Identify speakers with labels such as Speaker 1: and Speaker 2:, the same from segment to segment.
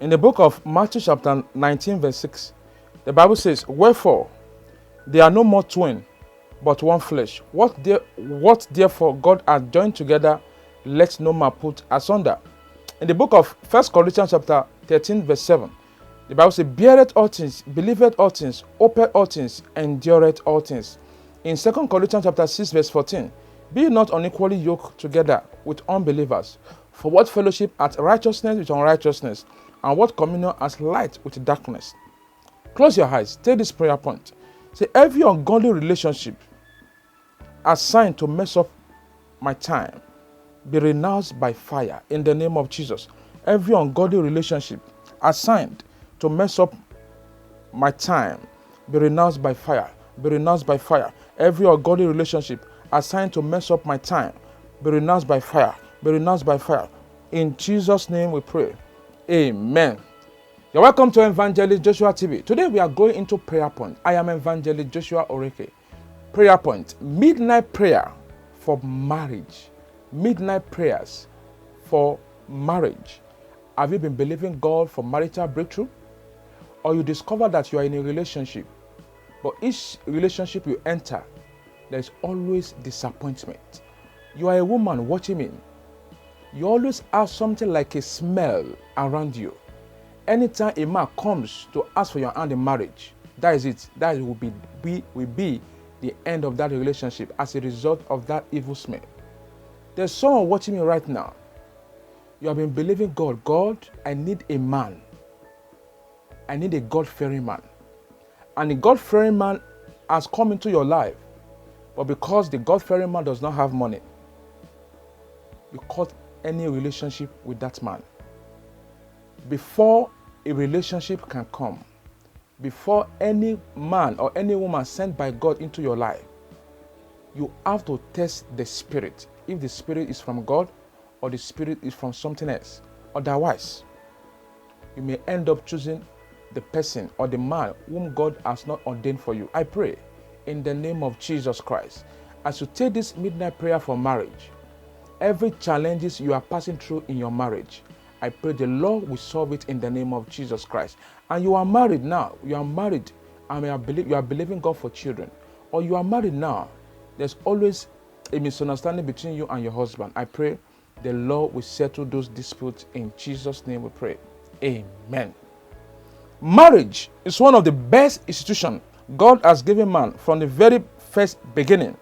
Speaker 1: In the book of Matthew chapter 19 verse 6, the Bible says, "Wherefore, they are no more twain, but one flesh. What therefore God hath joined together, let no man put asunder." In the book of 1 Corinthians chapter 13 verse 7, the Bible says, "Beareth all things, believeth all things, hopeth all things, endureth all things." In 2 Corinthians chapter 6 verse 14, "Be ye not unequally yoked together with unbelievers. For what fellowship hath righteousness with unrighteousness? And what communion has light with darkness?" Close your eyes. Take this prayer point. Say, every ungodly relationship assigned to mess up my time be renounced by fire in the name of Jesus. Every ungodly relationship assigned to mess up my time be renounced by fire. Be renounced by fire. Every ungodly relationship assigned to mess up my time be renounced by fire. Be renounced by fire. In Jesus' name we pray. Amen. You're welcome to Evangelist Joshua TV. Today we are going into prayer point. I am Evangelist Joshua Oreke. Prayer point: midnight prayer for marriage. Midnight prayers for marriage. Have you been believing God for marital breakthrough? Or you discover that you are in a relationship, but each relationship you enter, there's always disappointment. You are a woman watching me. You always have something like a smell around you. Anytime a man comes to ask for your hand in marriage, that is it. That will be the end of that relationship as a result of that evil smell. There's someone watching me right now. You have been believing God. God, I need a man. I need a God-fearing man. And the God-fearing man has come into your life. But because the God-fearing man does not have money, you cut any relationship with that man. Before a relationship can come, before any man or any woman sent by God into your life, you have to test the spirit. If the spirit is from God or the spirit is from something else. Otherwise, you may end up choosing the person or the man whom God has not ordained for you. I pray in the name of Jesus Christ, as you take this midnight prayer for marriage, every challenges you are passing through in your marriage, I pray the Lord will solve it in the name of Jesus Christ. And you are married now. You are married and you are believing God for children. Or you are married now. There's always a misunderstanding between you and your husband. I pray the Lord will settle those disputes in Jesus' name we pray. Amen. Marriage is one of the best institutions God has given man from the very first beginning.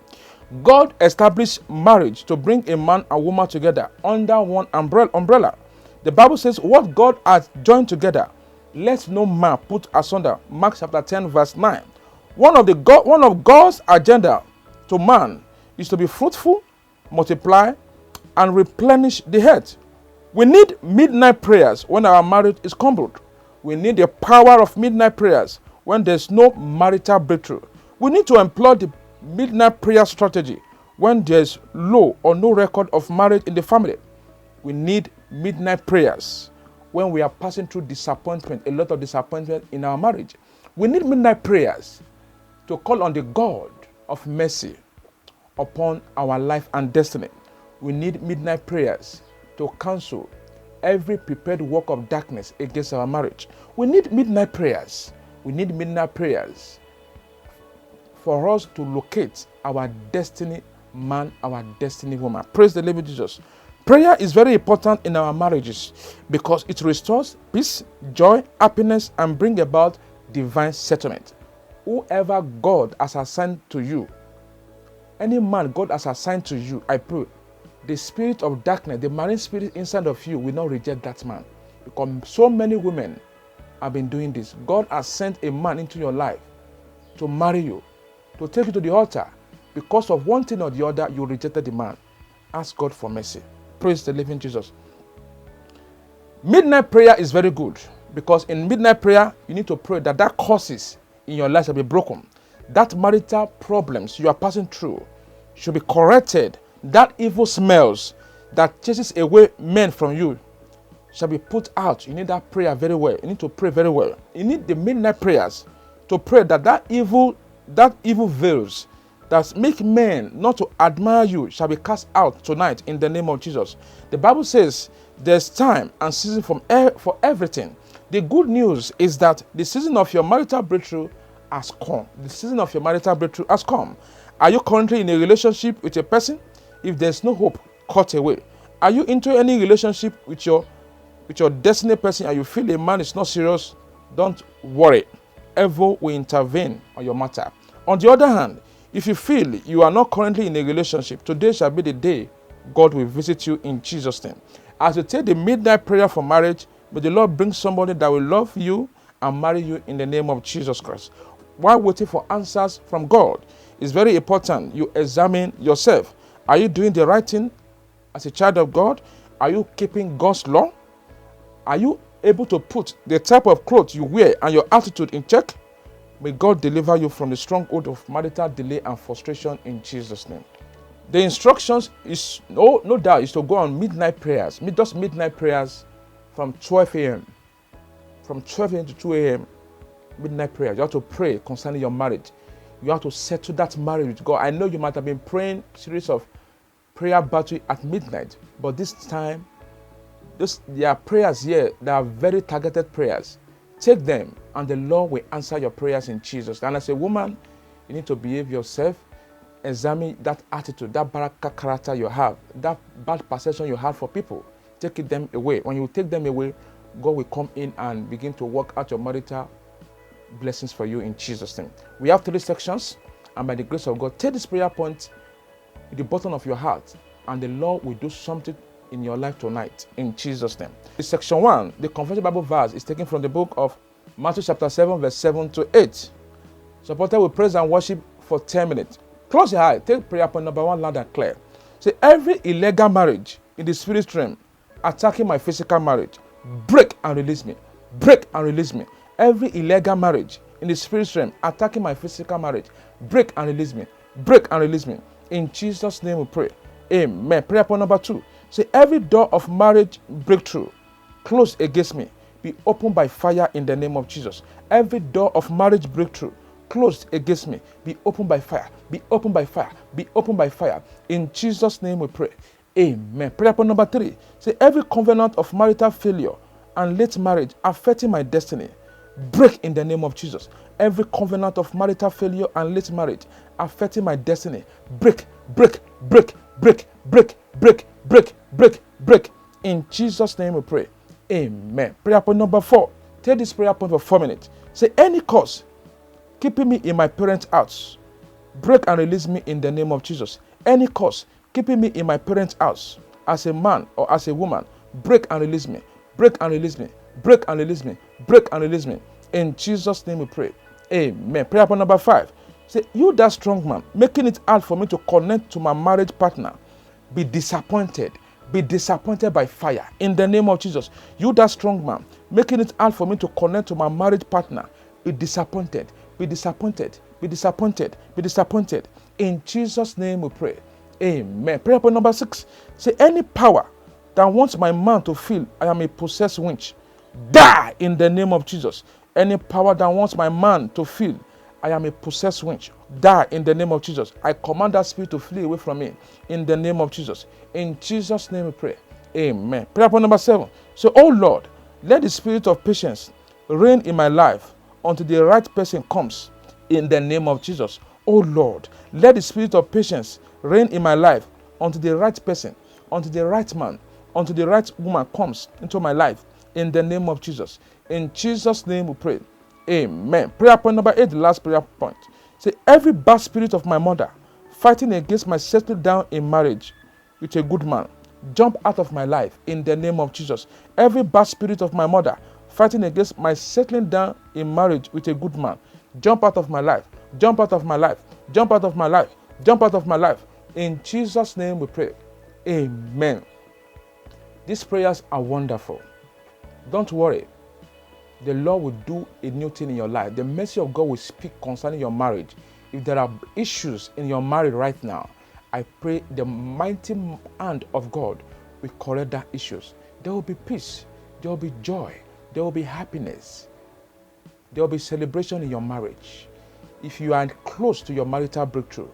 Speaker 1: God established marriage to bring a man and woman together under one umbrella. The Bible says, "What God has joined together, let no man put asunder." Mark chapter 10 verse 9. One of God's agenda to man is to be fruitful, multiply, and replenish the earth. We need midnight prayers when our marriage is crumbled. We need the power of midnight prayers when there's no marital breakthrough. We need to employ the midnight prayer strategy when there's low or no record of marriage in the family. We need midnight prayers when we are passing through disappointment, a lot of disappointment in our marriage. We need midnight prayers to call on the God of mercy upon our life and destiny. We need midnight prayers to cancel every prepared work of darkness against our marriage. We need midnight prayers. We need midnight prayers for us to locate our destiny man, our destiny woman. Praise the living Jesus. Prayer is very important in our marriages because it restores peace, joy, happiness, and bring about divine settlement. Whoever God has assigned to you, any man God has assigned to you, I pray, the spirit of darkness, the marine spirit inside of you will not reject that man. Because so many women have been doing this. God has sent a man into your life to marry you, to take you to the altar. Because of one thing or the other, you rejected the man. Ask God for mercy. Praise the living Jesus. Midnight prayer is very good because in midnight prayer, you need to pray that curses in your life shall be broken. That marital problems you are passing through should be corrected. That evil smells that chases away men from you shall be put out. You need that prayer very well. You need to pray very well. You need the midnight prayers to pray that evil veils that make men not to admire you shall be cast out tonight in the name of Jesus. The Bible says there's time and season for everything. The good news is that the season of your marital breakthrough has come. The season of your marital breakthrough has come. Are you currently in a relationship with a person? If there's no hope, cut away. Are you into any relationship with your destiny person and you feel a man is not serious? Don't worry. Evil will intervene on your matter. On the other hand, if you feel you are not currently in a relationship, today shall be the day God will visit you in Jesus' name. As you take the midnight prayer for marriage, may the Lord bring somebody that will love you and marry you in the name of Jesus Christ. While waiting for answers from God, it's very important you examine yourself. Are you doing the right thing as a child of God? Are you keeping God's law? Are you able to put the type of clothes you wear and your attitude in check? May God deliver you from the stronghold of marital delay and frustration in Jesus' name. The instructions is no doubt is to go on midnight prayers. Just midnight prayers from 12 a.m. From 12 a.m. to 2 a.m. midnight prayers. You have to pray concerning your marriage. You have to settle that marriage with God. I know you might have been praying series of prayer battle at midnight, but this time, there are prayers here that are very targeted prayers. Take them, and the Lord will answer your prayers in Jesus. And as a woman, you need to behave yourself. Examine that attitude, that baraka character you have, that bad perception you have for people. Take them away. When you take them away, God will come in and begin to work out your marital blessings for you in Jesus' name. We have 3 sections, and by the grace of God, take this prayer point at the bottom of your heart, and the Lord will do something in your life tonight in Jesus' name. In section 1, the Confession Bible verse is taken from the book of Matthew chapter 7, verse 7 to 8. Supported with praise and worship for 10 minutes. Close your eye. Take prayer point number 1 loud and clear. Say, every illegal marriage in the spirit realm attacking my physical marriage, break and release me. Break and release me. Every illegal marriage in the spirit realm attacking my physical marriage, break and release me. Break and release me. In Jesus' name we pray. Amen. Prayer point number 2. Say, every door of marriage breakthrough closed against me be opened by fire in the name of Jesus. Every door of marriage breakthrough closed against me be opened by fire. Be opened by fire. Be opened by fire. In Jesus' name we pray. Amen. Prayer point number 3. Say, every covenant of marital failure and late marriage affecting my destiny, break in the name of Jesus. Every covenant of marital failure and late marriage affecting my destiny, break, break, break, break, break, break, break, break, break. In Jesus' name we pray. Amen. Prayer point number 4. Take this prayer point for 4 minutes. Say, any cause keeping me in my parents' house, break and release me in the name of Jesus. Any cause keeping me in my parents' house, as a man or as a woman, break and release me. Break and release me. Break and release me. Break and release me. In Jesus' name we pray. Amen. Prayer point number 5. Say, you that strong man, making it hard for me to connect to my marriage partner, be disappointed. Be disappointed by fire. In the name of Jesus. You that strong man, making it hard for me to connect to my marriage partner, be disappointed. Be disappointed. Be disappointed. Be disappointed. In Jesus' name we pray. Amen. Prayer point number 6. Say, any power that wants my man to feel I am a possessed winch, die in the name of Jesus. Any power that wants my man to feel I am a possessed winch, die in the name of Jesus. I command that spirit to flee away from me in the name of Jesus. In Jesus' name we pray. Amen. Prayer point number 7. So, oh Lord, let the spirit of patience reign in my life until the right person comes in the name of Jesus. Oh Lord, let the spirit of patience reign in my life until the right person, until the right man, until the right woman comes into my life in the name of Jesus. In Jesus' name we pray. Amen. Prayer point number 8, the last prayer point. Say, every bad spirit of my mother fighting against my settling down in marriage with a good man, jump out of my life in the name of Jesus. Every bad spirit of my mother fighting against my settling down in marriage with a good man, jump out of my life. Jump out of my life. Jump out of my life. Jump out of my life. In Jesus' name we pray. Amen. These prayers are wonderful. Don't worry. The Lord will do a new thing in your life. The mercy of God will speak concerning your marriage. If there are issues in your marriage right now, I pray the mighty hand of God will correct that issues. There will be peace. There will be joy. There will be happiness. There will be celebration in your marriage. If you are close to your marital breakthrough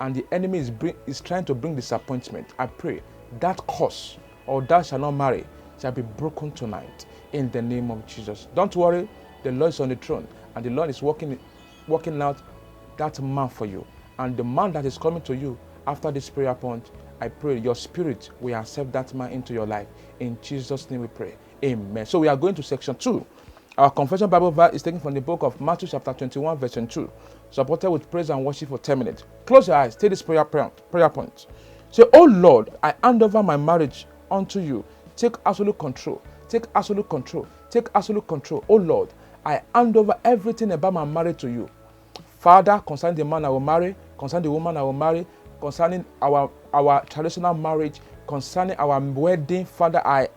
Speaker 1: and the enemy is trying to bring disappointment, I pray that curse or thou shalt not marry shall be broken tonight in the name of Jesus. Don't worry, the Lord is on the throne, and the Lord is working out that man for you. And the man that is coming to you after this prayer point, I pray your spirit will accept that man into your life. In Jesus' name we pray. Amen. So we are going to section 2. Our confession Bible verse is taken from the book of Matthew chapter 21 verse 22, supported with praise and worship for 10 minutes. Close your eyes. Take this prayer point. Say, oh Lord, I hand over my marriage unto you. Take absolute control. Take absolute control. Take absolute control. Oh Lord, I hand over everything about my marriage to you. Father, concerning the man I will marry, concerning the woman I will marry, concerning our traditional marriage, concerning our wedding, Father, I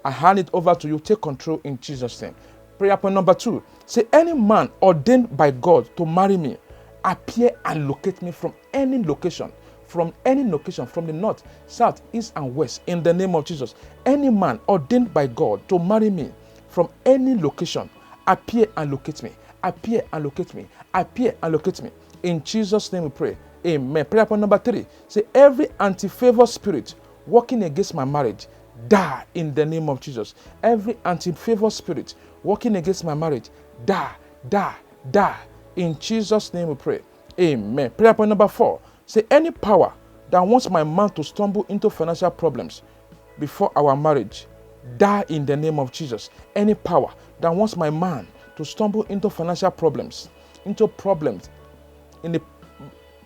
Speaker 1: hand it over to you. Take control in Jesus' name. Prayer point number 2. Say, any man ordained by God to marry me, appear and locate me from any location, from the north, south, east, and west, in the name of Jesus. Any man ordained by God to marry me from any location, appear and locate me. Appear and locate me. Appear and locate me. In Jesus' name we pray. Amen. Prayer point number 3. Say, every anti-favor spirit working against my marriage, die in the name of Jesus. Every anti-favor spirit working against my marriage, die, die, die. In Jesus' name we pray. Amen. Prayer point number 4. Say, any power that wants my man to stumble into financial problems before our marriage, die in the name of Jesus. Any power that wants my man to stumble into financial problems, in the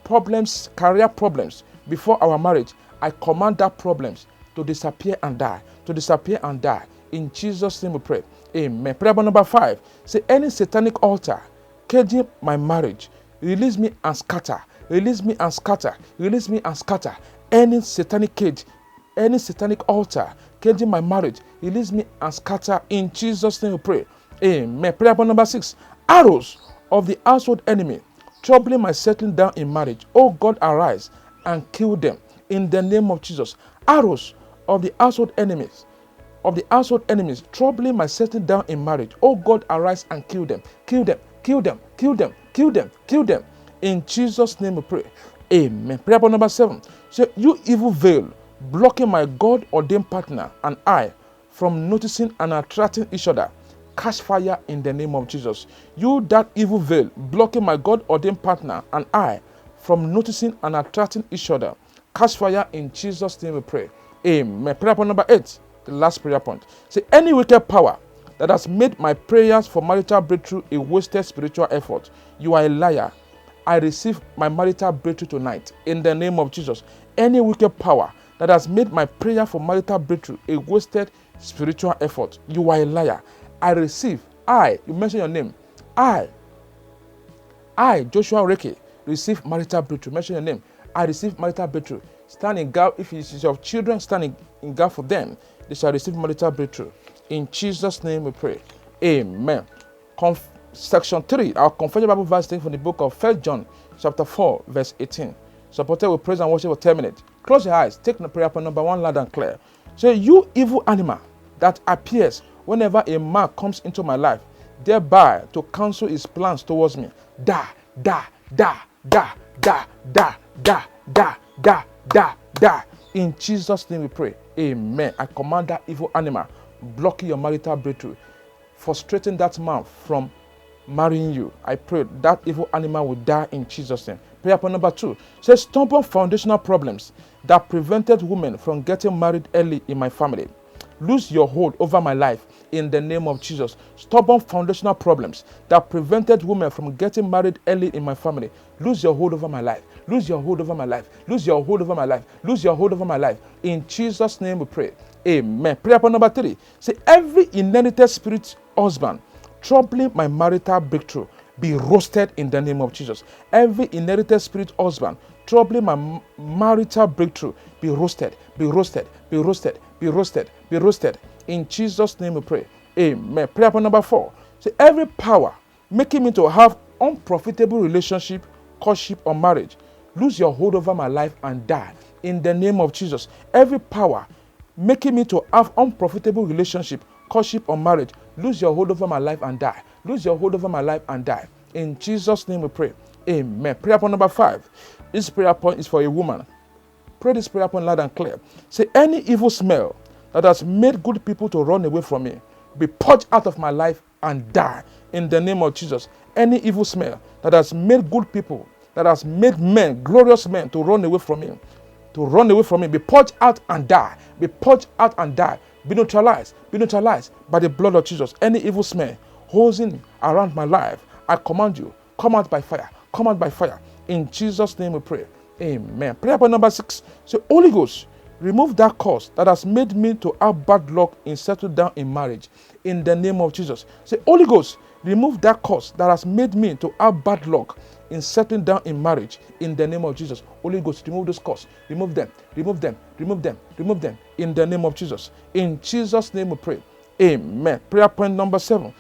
Speaker 1: problems, career problems before our marriage, I command that problems to disappear and die, to disappear and die. In Jesus' name we pray. Amen. Prayer number 5. Say, any satanic altar caging my marriage, release me and scatter. Release me and scatter. Release me and scatter. Any satanic cage, any satanic altar caging my marriage, release me and scatter. In Jesus' name we pray. Amen. Prayer number 6. Arrows of the household enemy troubling my settling down in marriage, oh God, arise and kill them in the name of Jesus. Arrows of the household enemies, troubling my settling down in marriage, oh God, arise and kill them. Kill them. Kill them. Kill them. Kill them. Kill them. In Jesus' name we pray. Amen. Prayer number 7. Say, you evil veil blocking my God-ordained partner and I from noticing and attracting each other, catch fire in the name of Jesus. You, that evil veil blocking my God-ordained partner and I from noticing and attracting each other, catch fire in Jesus' name we pray. Amen. Prayer point number 8, the last prayer point. Say, any wicked power that has made my prayers for marital breakthrough a wasted spiritual effort, you are a liar. I receive my marital breakthrough tonight in the name of Jesus. Any wicked power that has made my prayer for marital breakthrough a wasted spiritual effort, you are a liar. I receive, you mention your name, I, Joshua Reke, receive marital breakthrough. Mention your name. I receive marital breakthrough. Stand in gap. If it is your children, stand in gap for them. They shall receive marital breakthrough. In Jesus' name we pray. Amen. Section 3, our confession Bible verse taken from the book of 1 John chapter 4, verse 18. Supported with praise and worship for 10 minutes. Close your eyes. Take the prayer point number 1 loud and clear. Say, you evil animal that appears whenever a man comes into my life, thereby to cancel his plans towards me, die, die, die, die, die, die, die, die, die, die, die. In Jesus' name we pray. Amen. I command that evil animal blocking your marital breakthrough, frustrating that man from marrying you. I pray that evil animal will die in Jesus' name. Prayer point number 2 says, stubborn foundational problems that prevented women from getting married early in my family, lose your hold over my life in the name of Jesus. Stubborn foundational problems that prevented women from getting married early in my family, lose your hold over my life. Lose your hold over my life. Lose your hold over my life. Lose your hold over my life. In Jesus' name we pray. Amen. Prayer point number 3. Say, every inherited spirit husband troubling my marital breakthrough be roasted in the name of Jesus. Every inherited spirit husband troubling my marital breakthrough be roasted, be roasted, be roasted, be roasted, be roasted. In Jesus' name we pray. Amen. Prayer point number 4. Say, every power making me to have unprofitable relationship, courtship, or marriage, lose your hold over my life and die in the name of Jesus. Every power making me to have unprofitable relationship, courtship, or marriage, lose your hold over my life and die. Lose your hold over my life and die. In Jesus' name we pray. Amen. Prayer point number 5. This prayer point is for a woman. Pray this prayer point loud and clear. Say, any evil smell that has made good people to run away from me, be purged out of my life and die in the name of Jesus. Any evil smell that has made good people, that has made men, glorious men, to run away from me, be purged out and die. Be purged out and die. Be neutralized by the blood of Jesus. Any evil smell hovering around my life, I command you, come out by fire. Come out by fire. In Jesus' name we pray. Amen. Prayer point number 6. Say, Holy Ghost, remove that curse that has made me to have bad luck in settling down in marriage. In the name of Jesus. Say, Holy Ghost, remove that curse that has made me to have bad luck in settling down in marriage. In the name of Jesus. Holy Ghost, remove those curses. Remove them. Remove them. Remove them. Remove them. In the name of Jesus. In Jesus' name we pray. Amen. Prayer point number 7.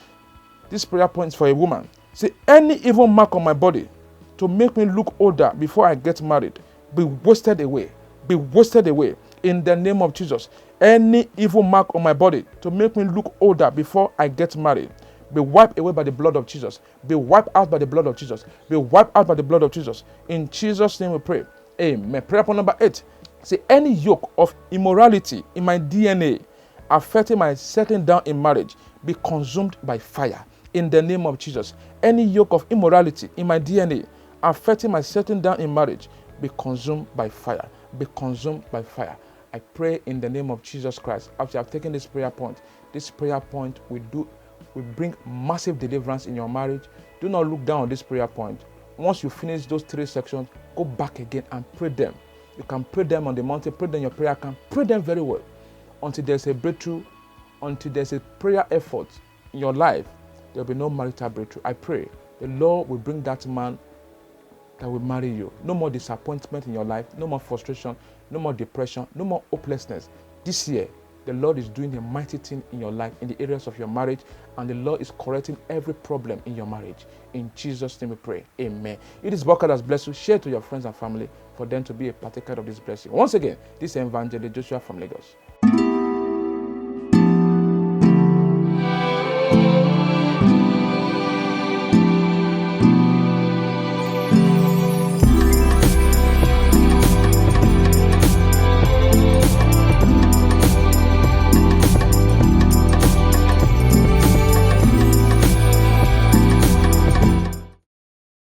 Speaker 1: This prayer point is for a woman. Say, any evil mark on my body to make me look older before I get married, be wasted away. Be wasted away. In the name of Jesus. Any evil mark on my body to make me look older before I get married, be wiped away by the blood of Jesus. Be wiped out by the blood of Jesus. Be wiped out by the blood of Jesus. In Jesus' name we pray. Amen. Prayer point number 8. Say, any yoke of immorality in my DNA affecting my settling down in marriage, be consumed by fire. In the name of Jesus. Any yoke of immorality in my DNA affecting my settling down in marriage, be consumed by fire. Be consumed by fire. I pray in the name of Jesus Christ. After I've taken this prayer point will bring massive deliverance in your marriage. Do not look down on this prayer point. Once you finish those 3 sections, go back again and pray them. You can pray them on the mountain, pray them in your prayer camp, pray them very well until there's a breakthrough, until there's a prayer effort in your life. There will be no marital breakthrough. I pray the Lord will bring that man that will marry you. No more disappointment in your life, no more frustration, no more depression, no more hopelessness. This year, the Lord is doing a mighty thing in your life, in the areas of your marriage, and the Lord is correcting every problem in your marriage. In Jesus' name we pray. Amen. If this podcast has blessed you, share it to your friends and family for them to be a partaker of this blessing. Once again, this is Evangelist Joshua from Lagos.